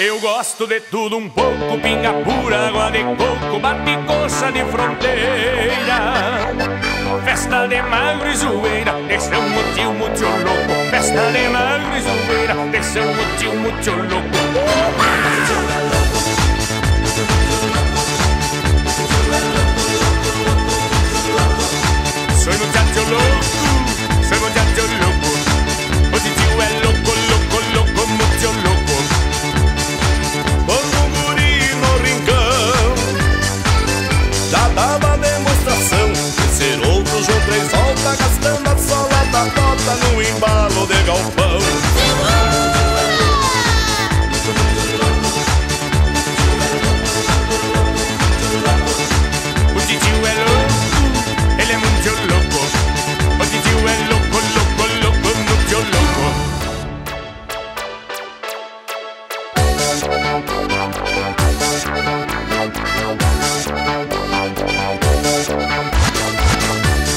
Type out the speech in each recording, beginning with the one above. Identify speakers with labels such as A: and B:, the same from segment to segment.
A: Eu gosto de tudo um pouco, pinga pura, água de coco, bate coxa de fronteira. Festa de magro e zoeira, esse é um tio muito louco. Festa de magro e zoeira, esse é um tio muito louco. Soy muchacho louco, soy muchacho louco. Hoje tio é louco, louco, louco, muito louco.
B: Quando o guri no rincão já dava demonstração de ser outro João Três volta, gastando a sola da cota no embalo de galpão.
A: O tio é louco, ele é muito louco. O tio é louco, louco, louco, muito louco.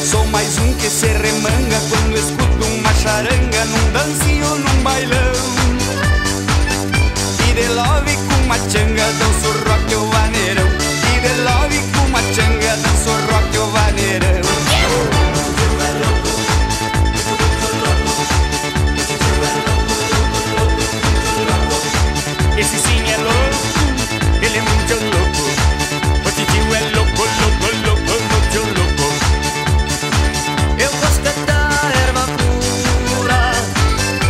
C: Sou mais um que se remanga quando escuto uma charanga num dancinho, num bailão. E de love com uma changa danço rock o vaneirão. E de love com uma changa danço rock o vaneirão.
A: Esse sim é louco, ele é muito louco. O tio é louco, louco, louco, muito louco.
D: Eu gosto da erva pura,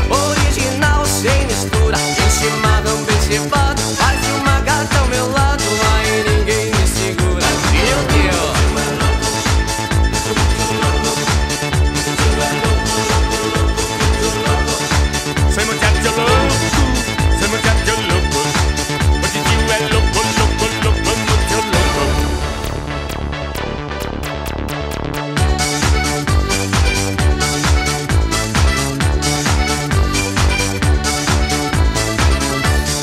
D: original sem mistura. Em chimarrão bem cevado, faz uma gata ao meu lado, aí ninguém me segura. Meu Deus!
A: Soy muchacho louco, soy muchacho louco. O tio é louco, louco, louco, muito louco.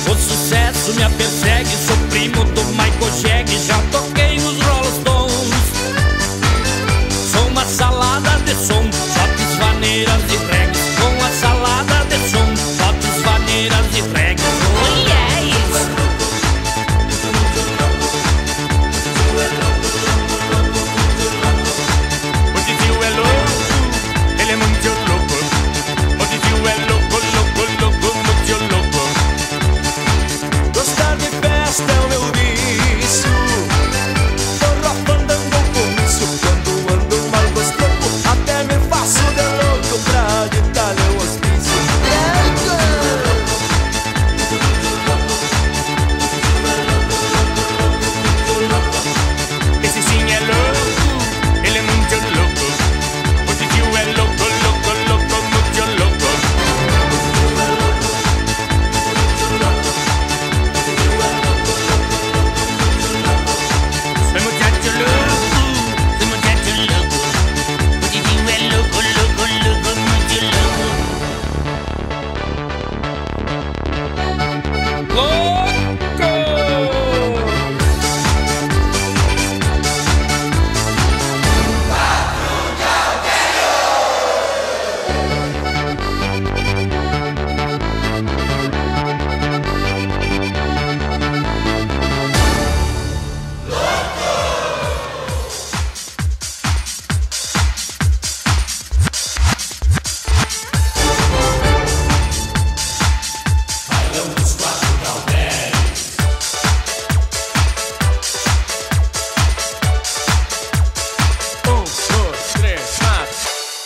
E: O sucesso me persegue, sou primo do Michael Jackson, já toquei nos Rolling Stones. Sou uma salada de som, shots, vaneiras e reggae. Com uma salada de som, shots, vaneiras e reggae. Oh yes!
A: O tio é louco, ele é muito louco. O tio é louco, louco, louco, muito louco.
B: Gostar de festa é o meu vício, forró, fandango, comício. Quando ando mal gostoso, até me faço de louco pra ditar meu hospício.
A: Esse sim é louco, ele é muito louco. O tio é louco, louco, louco, muito louco. Soy muchacho louco, soy muchacho louco. O tio é louco, louco, louco, muito louco.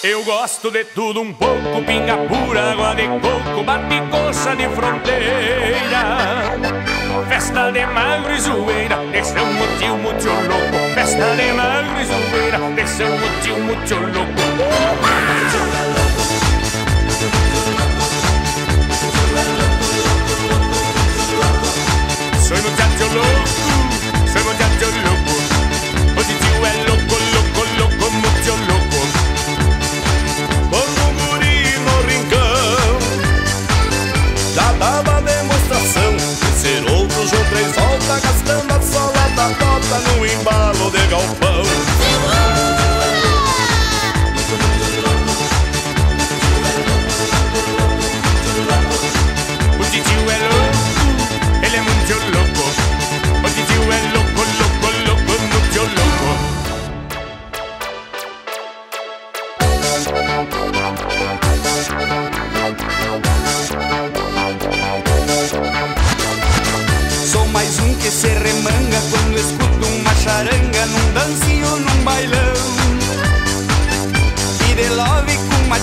A: Eu gosto de tudo um pouco, pinga pura, água de coco, bate coxa de fronteira. Festa de magro e zoeira, esse é um tio muito louco. Festa de magro e zoeira, esse é um tio muito louco. Soy muchacho louco, soy muchacho louco. Hoje tio é louco, louco, louco, muito louco.
B: Quando o guri no rincão já dava demonstração de ser outro João Três volta, gastando a sola da cota no embalo de galpão.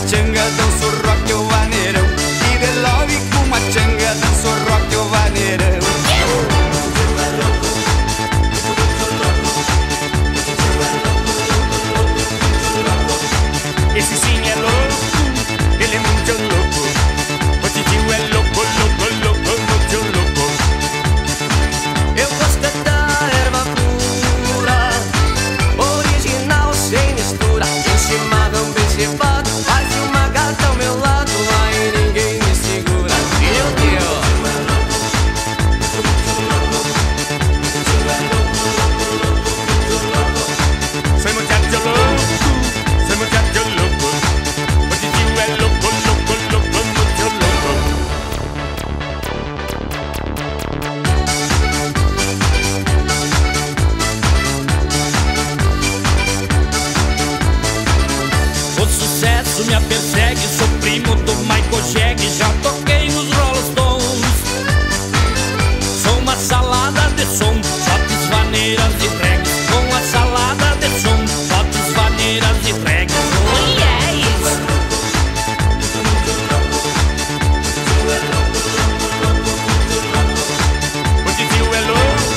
C: changa, danço rock o vaneirão. E de love com uma changa, danço rock o vaneirão.
A: Esse sim é louco, ele é muito louco. O titio é louco, louco, louco, muito louco.
D: Eu gosto da erva pura, original sem mistura. Um chimarrão bem cevado, faz uma gata ao meu lado, aí ninguém me segura. Meu Deus!
A: Soy muchacho louco, soy muchacho louco. O titio é louco, louco, louco, muito louco.
E: O sucesso me persegue, sou primo do Michael Jackson. Já toquei nos Rolling Stones. Sou uma salada de som, shots, vaneiras e reggae. Com uma salada de som, shots, vaneiras e reggae. Oh yes!
A: O titio é louco,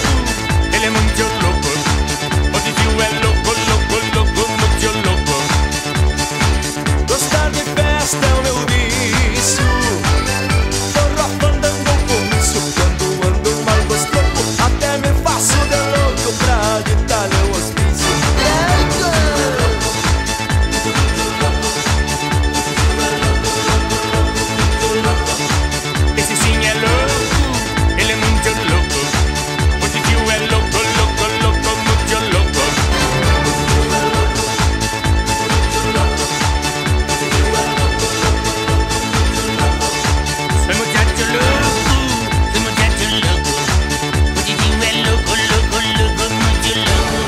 A: ele é muito louco. O titio é louco, louco, louco, muito louco.
B: Gostar de festa é o meu vício. Forró, fandango, comício. Quando ando mal gostoso, até me faço de louco pra ditar meu hospício.
A: Esse sim é louco, ele é muito louco. O titio é louco, louco, louco, muito louco. Soy muchacho louco, soy muchacho louco. O titio é louco, louco, louco, muito louco.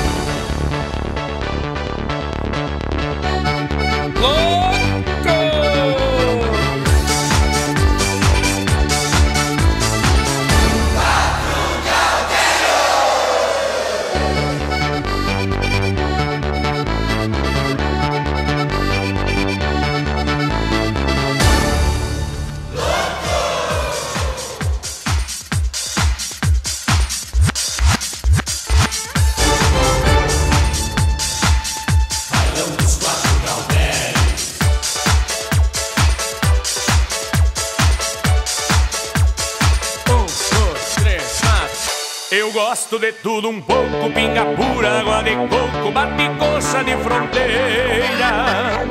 A: Eu gosto de tudo um pouco, pinga pura, água de coco, bate coxa de fronteira.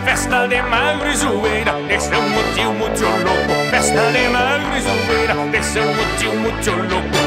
A: Festa de magro e zoeira, esse é um motivo muito louco. Festa de magro e zoeira, esse é um motivo muito louco.